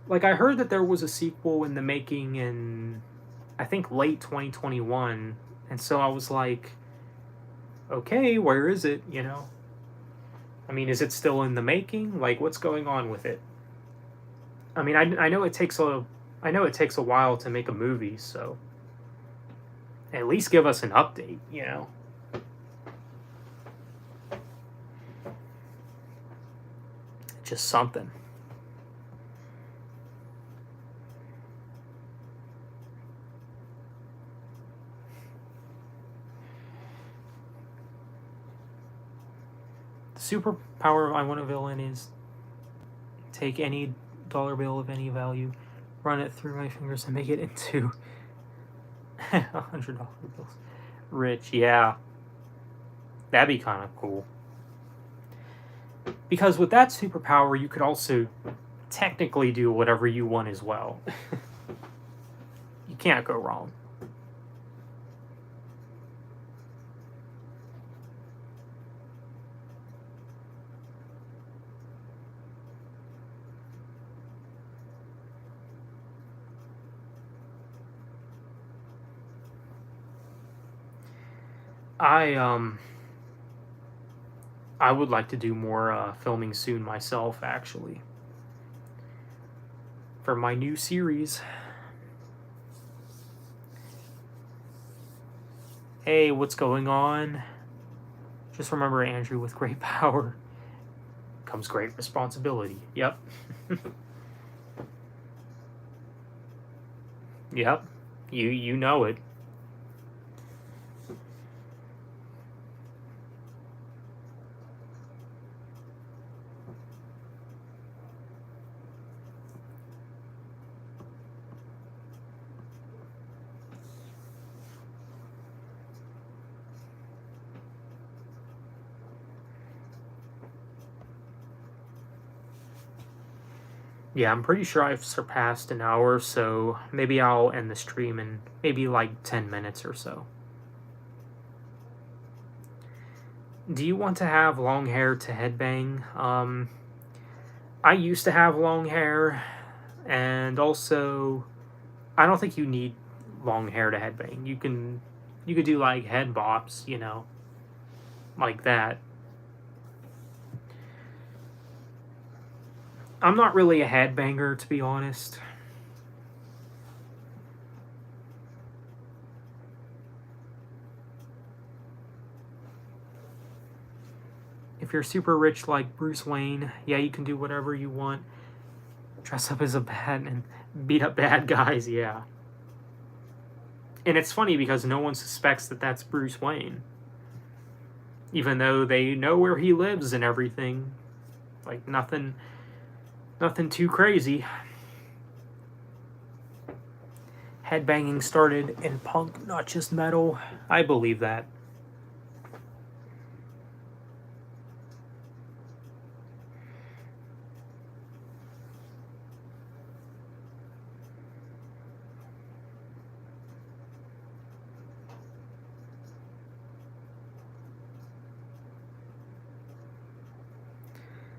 like I heard that there was a sequel in the making in, I think, late 2021. And so I was like, okay, where is it, you know? I mean, is it still in the making? Like, what's going on with it? I mean, I know it takes a while to make a movie, so at least give us an update, you know. Just something. The superpower I want a villain is take any dollar bill of any value, run it through my fingers, and make it into $100 bills. Rich, yeah. That'd be kind of cool. Because with that superpower, you could also technically do whatever you want as well. You can't go wrong. I I would like to do more filming soon myself, actually, for my new series. Hey, what's going on? Just remember, Andrew, with great power comes great responsibility. Yep. Yep. You know it. Yeah, I'm pretty sure I've surpassed an hour, so maybe I'll end the stream in maybe like 10 minutes or so. Do you want to have long hair to headbang? I used to have long hair, and also I don't think you need long hair to headbang. You could do like head bops, you know, like that. I'm not really a headbanger, to be honest. If you're super rich like Bruce Wayne, yeah, you can do whatever you want. Dress up as a bat and beat up bad guys, yeah. And it's funny because no one suspects that that's Bruce Wayne, even though they know where he lives and everything. Like nothing too crazy. Headbanging started in punk, not just metal. I believe that.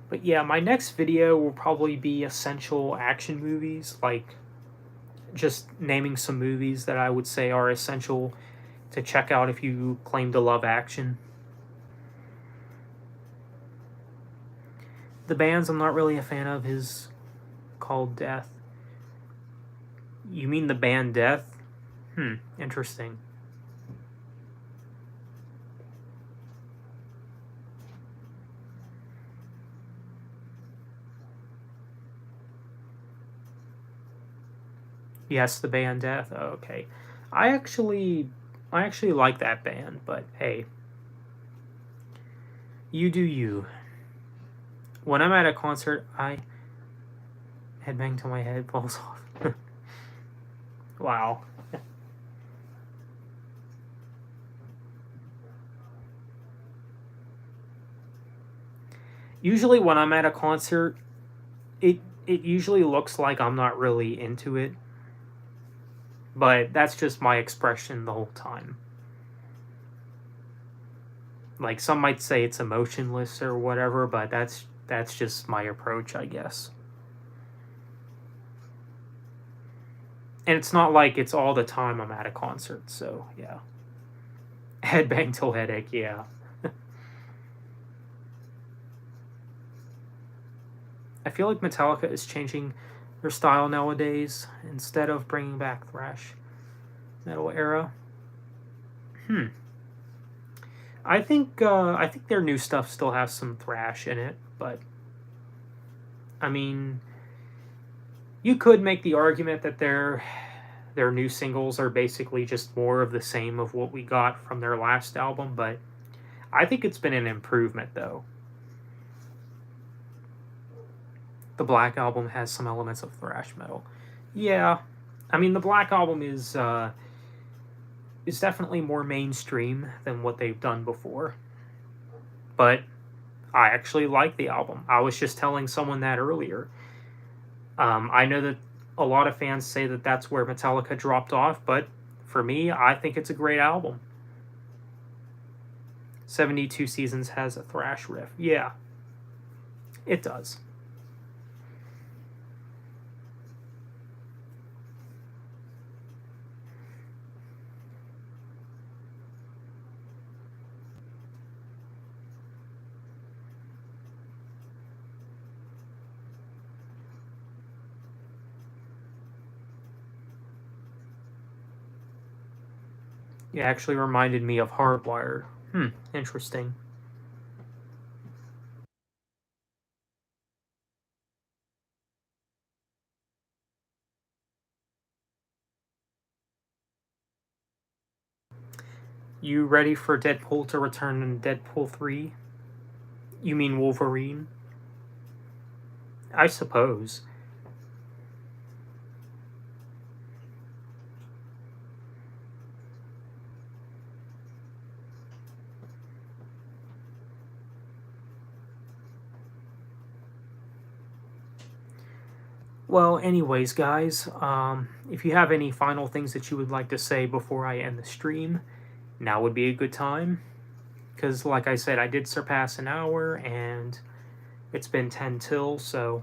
But yeah, my next video will probably be essential action movies, like just naming some movies that I would say are essential to check out if you claim to love action. The bands I'm not really a fan of is called Death. You mean the band Death? Interesting. Yes, the band Death. Oh, okay. I actually like that band, but hey, you do you. When I'm at a concert, I headbang till my head falls off. Wow. Usually when I'm at a concert, it usually looks like I'm not really into it, but that's just my expression the whole time. Like some might say it's emotionless or whatever, but that's just my approach, I guess. And it's not like it's all the time I'm at a concert, so yeah. Headbang till headache, yeah. I feel like Metallica is changing their style nowadays instead of bringing back thrash metal era. I think their new stuff still has some thrash in it, but I mean, you could make the argument that their new singles are basically just more of the same of what we got from their last album, but I think it's been an improvement though. The Black Album has some elements of thrash metal. Yeah, I mean the Black Album is definitely more mainstream than what they've done before, but I actually like the album. I was just telling someone that earlier. I know that a lot of fans say that that's where Metallica dropped off, but for me, I think it's a great album. 72 Seasons has a thrash riff. Yeah, it does. It actually reminded me of Hardwired. Interesting. You ready for Deadpool to return in Deadpool 3? You mean Wolverine? I suppose. Well, anyways, guys, if you have any final things that you would like to say before I end the stream, now would be a good time. Because, like I said, I did surpass an hour, and it's been 10 till, so...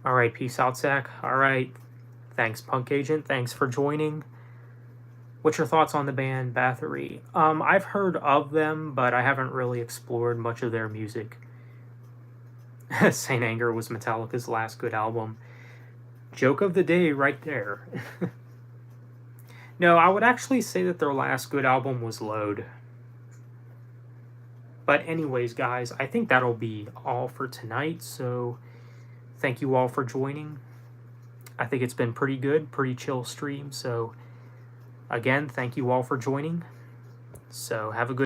Alright, peace out, Zach. Alright, thanks, Punk Agent. Thanks for joining. What's your thoughts on the band Bathory? I've heard of them, but I haven't really explored much of their music. Saint Anger was Metallica's last good album. Joke of the day right there. No, I would actually say that their last good album was Load. But anyways, guys, I think that'll be all for tonight, so thank you all for joining. I think it's been pretty good, pretty chill stream, so again, thank you all for joining. So have a good